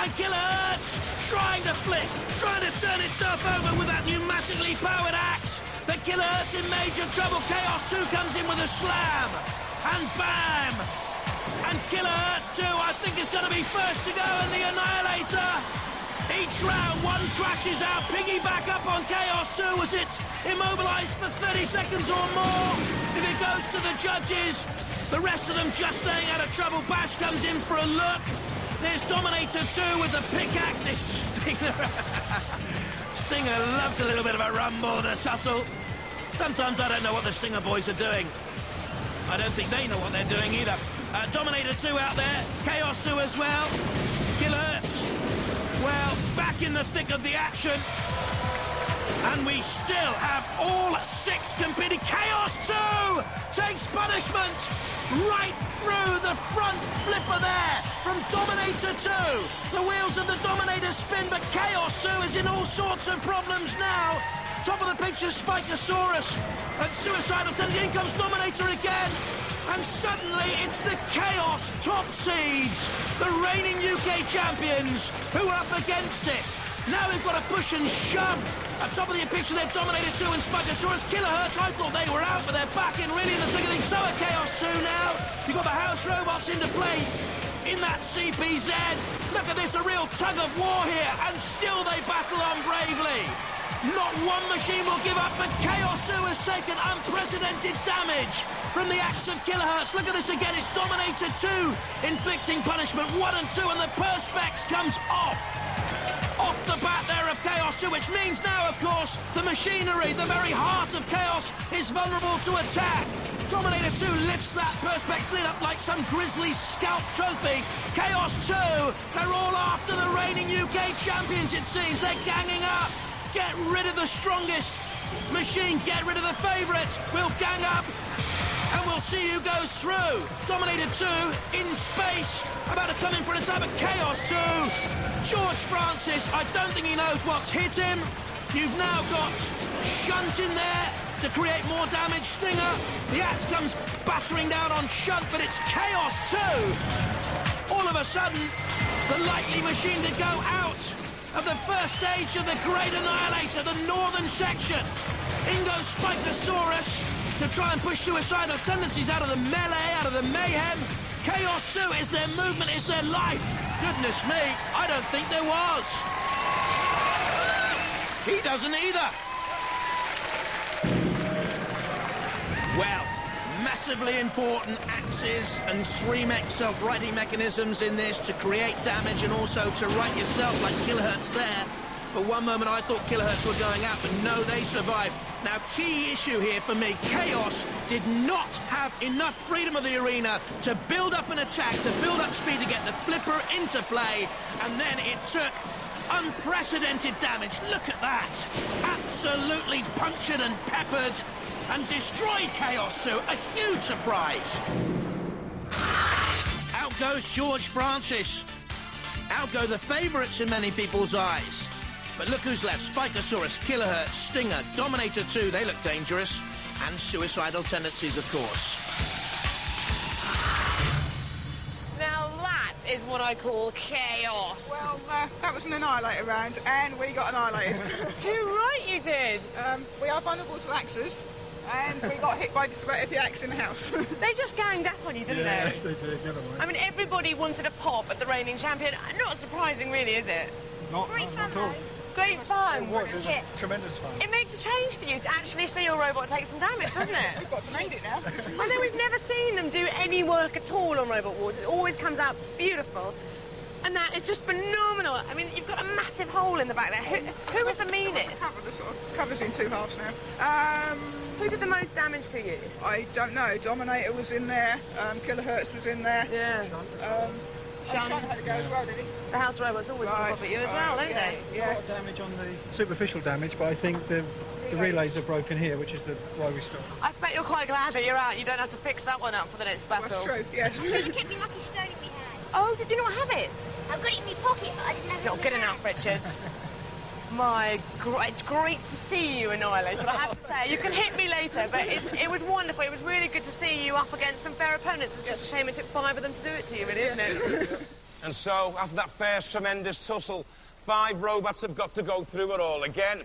And Killerhurtz trying to flip, trying to turn itself over with that pneumatically powered axe. But Killerhurtz in major trouble. Chaos 2 comes in with a slam. And bam! And Killerhurtz 2, I think, is going to be first to go in the Annihilator. Each round, one crashes out, piggyback up on Chaos 2 as it immobilised for 30 seconds or more. If it goes to the judges, the rest of them just staying out of trouble. Bash comes in for a look. There's Dominator 2 with the pickaxe. This Stinger loves a little bit of a rumble and a tussle. Sometimes I don't know what the Stinger boys are doing. I don't think they know what they're doing either. Dominator 2 out there, Chaos 2 as well. Killerhurtz, well, back in the thick of the action. And we still have all 6 competing. Chaos 2 takes punishment right through the front flipper there from Dominator 2. The wheels of the Dominator spin, but Chaos 2 is in all sorts of problems now. Top of the picture, Spikasaurus and Suicidal Tendencies. In comes Dominator again. And suddenly it's the Chaos top seeds, the reigning UK champions, who are up against it. Now we've got to push and shove. At top of the picture, they've Dominator 2 and Spikasaurus. Killerhurtz, I thought they were out, but they're back in really in the thick of things. So are Chaos 2 now. You've got the house robots into play in that CPZ. Look at this, a real tug of war here, and still they battle on bravely. Not one machine will give up, but Chaos 2 has taken unprecedented damage from the axe of Killerhurtz. Look at this again, it's Dominator 2 inflicting punishment, 1 and 2, and the Perspex comes off the bat there of Chaos 2, which means now, of course, the machinery, the very heart of Chaos, is vulnerable to attack. Dominator 2 lifts that Perspex lid up like some grisly scalp trophy. Chaos 2, they're all after the reigning UK champions, it seems. They're ganging up. Get rid of the strongest machine, get rid of the favourite. We'll gang up and we'll see who goes through. Dominator 2 in space, about to come in for an attack, but Chaos 2. George Francis, I don't think he knows what's hit him. You've now got Shunt in there to create more damage. Stinger, the axe comes battering down on Shunt, but it's Chaos 2. All of a sudden, the likely machine to go out of the first stage of the Great Annihilator, the northern section. In goes Spikasaurus to try and push Suicidal Tendencies out of the melee, out of the mayhem. Chaos 2 is their movement, is their life. Goodness me, I don't think there was. He doesn't either. Well, massively important axes and 3-mech self-righting mechanisms in this to create damage and also to right yourself like Killerhurtz there. For one moment I thought Killerhurtz were going out, but no, they survived. Now, key issue here for me, Chaos did not have enough freedom of the arena to build up an attack, to build up speed, to get the flipper into play, and then it took unprecedented damage. Look at that. Absolutely punctured and peppered and destroyed Chaos 2. A huge surprise. Out goes George Francis. Out go the favourites in many people's eyes. But look who's left. Spikasaurus, Killerhurtz, Stinger, Dominator 2, they look dangerous. And Suicidal Tendencies, of course. Now that is what I call chaos. Well, that was an Annihilator round, and we got annihilated. Too right you did. We are vulnerable to axes, and we got hit by just about every axe in the house. They just ganged up on you, didn't they? Yes, they did, never mind. I mean, everybody wanted a pop at the reigning champion. Not surprising, really, is it? Not at all. Great fun. It was tremendous fun. It makes a change for you to actually see your robot take some damage, doesn't it? We've got to mend it now. I know we've never seen them do any work at all on Robot Wars. It always comes out beautiful. And that is just phenomenal. I mean, you've got a massive hole in the back there. Who was the meanest? The sort of covers in 2 halves now. Who did the most damage to you? I don't know. Dominator was in there. Killerhurtz was in there. Yeah. Shunt had to go as well, did he? The house robots always pop up at you as well, don't they? Yeah. A lot of damage on the superficial damage, but I think the relays are broken here, which is why we stopped. I expect you're quite glad that you're out. You don't have to fix that one up for the next battle. That's true, yes. Look at me like a stone in my hand. Oh, did you not have it? I've got it in my pocket, but I didn't have It's it not in good my enough, hand. Richard. It's great to see you, Annihilator, I have to say. You can hit me later, but it was wonderful. It was really good to see you up against some fair opponents. It's just a shame it took 5 of them to do it to you, really, isn't it? And so, after that first tremendous tussle, 5 robots have got to go through it all again.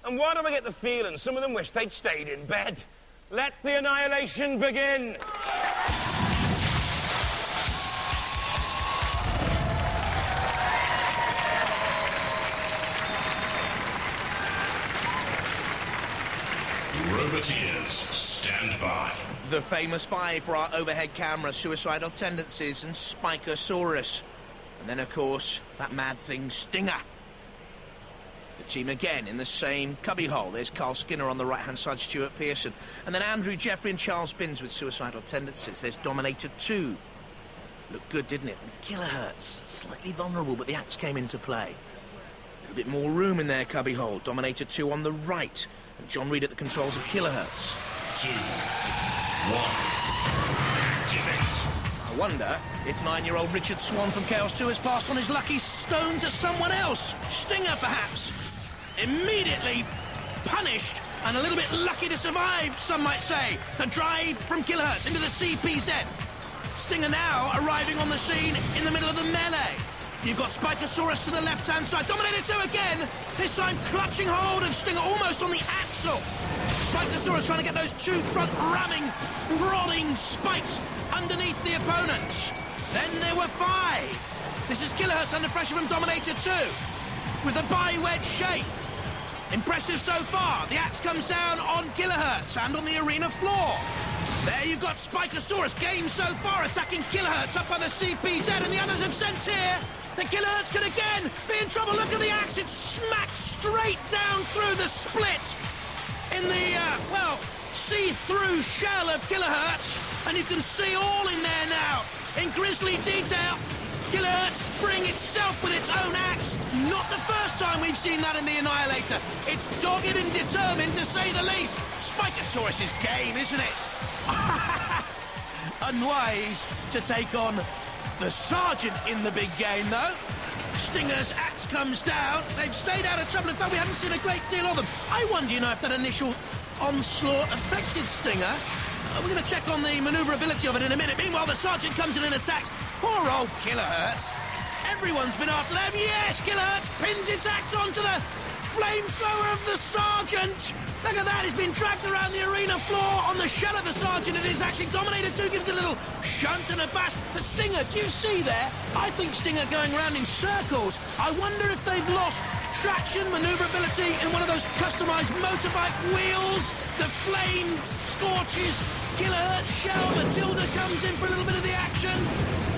And why do I get the feeling some of them wish they'd stayed in bed? Let the annihilation begin! Roboteers, stand by. The famous 5 for our overhead camera, Suicidal Tendencies and Spikasaurus. And then, of course, that mad thing, Stinger. The team again in the same cubbyhole. There's Carl Skinner on the right-hand side, Stuart Pearson. And then Andrew, Jeffrey and Charles Binns with Suicidal Tendencies. There's Dominator 2. Looked good, didn't it? And Killerhurtz, slightly vulnerable, but the axe came into play. A little bit more room in their cubbyhole. Dominator 2 on the right. And John Reed at the controls of Killerhurtz. 2, 1, activate. I wonder if 9-year-old Richard Swan from Chaos 2 has passed on his lucky stone to someone else. Stinger, perhaps. Immediately punished and a little bit lucky to survive, some might say. The drive from Killerhurtz into the CPZ. Stinger now arriving on the scene in the middle of the melee. You've got Spikasaurus to the left-hand side. Dominator 2 again. This time clutching hold of Stinger almost on the axle. Spikasaurus trying to get those 2 front ramming, prodding spikes underneath the opponents. Then there were 5. This is Killerhurtz under pressure from Dominator 2 with a bi-wedge shape. Impressive so far. The axe comes down on Killerhurtz and on the arena floor. There you've got Spikasaurus, game so far, attacking Killerhurtz up by the CPZ, and the others have sent here. The Killerhurtz can again be in trouble. Look at the axe. It's smacked straight down through the split in the, well, see-through shell of Killerhurtz. And you can see all in there now, in grisly detail. Killerhurtz freeing itself with its own axe. Not the first time we've seen that in the Annihilator. It's dogged and determined, to say the least. Spikasaurus' game, isn't it? Unwise to take on the Sergeant in the big game, though. Stinger's axe comes down. They've stayed out of trouble. In fact, we haven't seen a great deal of them. I wonder, if that initial onslaught affected Stinger. We're going to check on the manoeuvrability of it in a minute. Meanwhile, the Sergeant comes in and attacks. Poor old Killerhurtz. Everyone's been after them. Yes, Killerhurtz pins its axe onto the flamethrower of the Sergeant. Look at that, he's been dragged around the arena floor on the shell of the Sergeant. It is actually Dominator 2 gives a little shunt and a bash. But Stinger, do you see there? I think Stinger going around in circles. I wonder if they've lost traction, manoeuvrability in one of those customised motorbike wheels. The flame scorches Killerhurtz shell. Matilda comes in for a little bit of the action.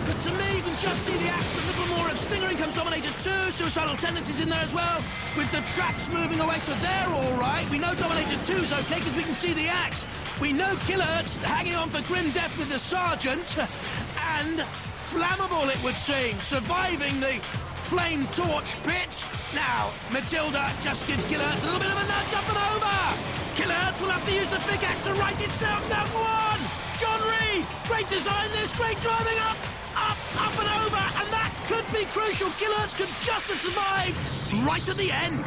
But to me, you can just see the axe, but a little more of Stinger. In comes Dominator 2, Suicidal Tendencies in there as well, with the tracks moving away, so they're all right. We know Dominator 2's okay, because we can see the axe. We know Killerhurtz hanging on for grim death with the Sergeant, and flammable, it would seem, surviving the flame torch pit. Now, Matilda just gives Killerhurtz a little bit of a nudge up and over. Killerhurtz will have to use the big axe to right itself. Now, go on! John Reed! Great design this, great driving up and over, and that could be crucial. Killerhurtz could just have survived right at the end.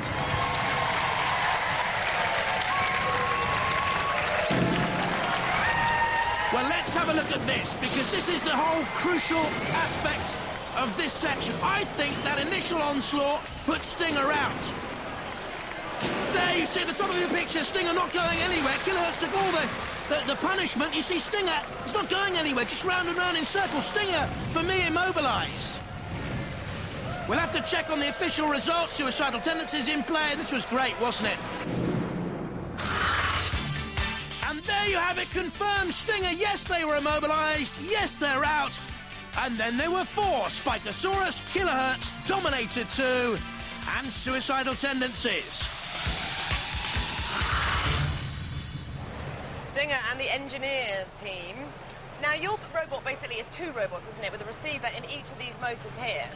Well, let's have a look at this, because this is the whole crucial aspect of this section. I think that initial onslaught put Stinger out. There you see at the top of the picture, Stinger not going anywhere. Killerhurtz took all the punishment. You see Stinger, it's not going anywhere, just round and round in circles. Stinger, for me, immobilised. We'll have to check on the official results. Suicidal Tendencies in play. This was great, wasn't it? And there you have it, confirmed. Stinger, yes, they were immobilised. Yes, they're out. And then there were 4. Spikasaurus, Killerhurtz, Dominator 2, and Suicidal Tendencies. Stinger and the engineers team. Now, your robot basically is 2 robots, isn't it, with a receiver in each of these motors here,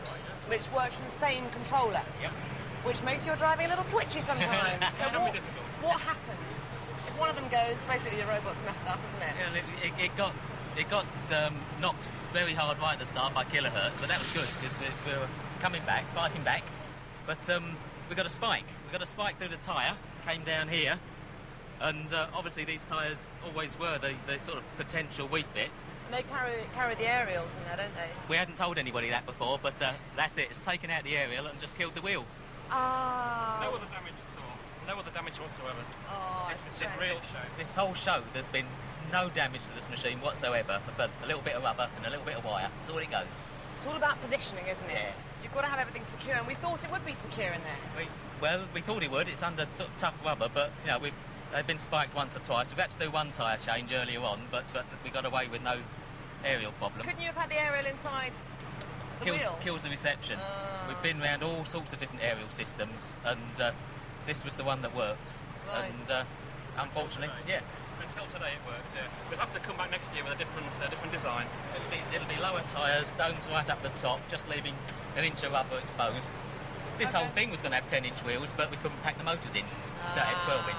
which works from the same controller. Yep. Which makes your driving a little twitchy sometimes. So what happens? If one of them goes, basically the robot's messed up, isn't it? Yeah, it got knocked very hard right at the start by Killerhurtz, but that was good, because we were coming back, fighting back. But we got a spike. We got a spike through the tyre, came down here, and obviously these tyres always were the sort of potential weak bit. They carry the aerials in there, don't they? We hadn't told anybody that before, but that's it. It's taken out the aerial and just killed the wheel. Ah. No other damage at all. No other damage whatsoever. Oh, This whole show, there's been no damage to this machine whatsoever, but a little bit of rubber and a little bit of wire. That's all it goes. It's all about positioning, isn't it? Yeah. You've got to have everything secure, and we thought it would be secure in there. We thought it would. It's under sort of tough rubber, but you know they've been spiked once or twice. We've had to do one tyre change earlier on, but we got away with no aerial problem. Couldn't you have had the aerial inside the wheel? Kills the reception. We've been around all sorts of different aerial systems, and this was the one that worked. Right. And unfortunately, yeah. Until today it worked, yeah. We'll have to come back next year with a different design. It'll be lower tyres, domes right up the top, just leaving an inch of rubber exposed. This whole thing was going to have 10-inch wheels, but we couldn't pack the motors in, so it had 12-inch.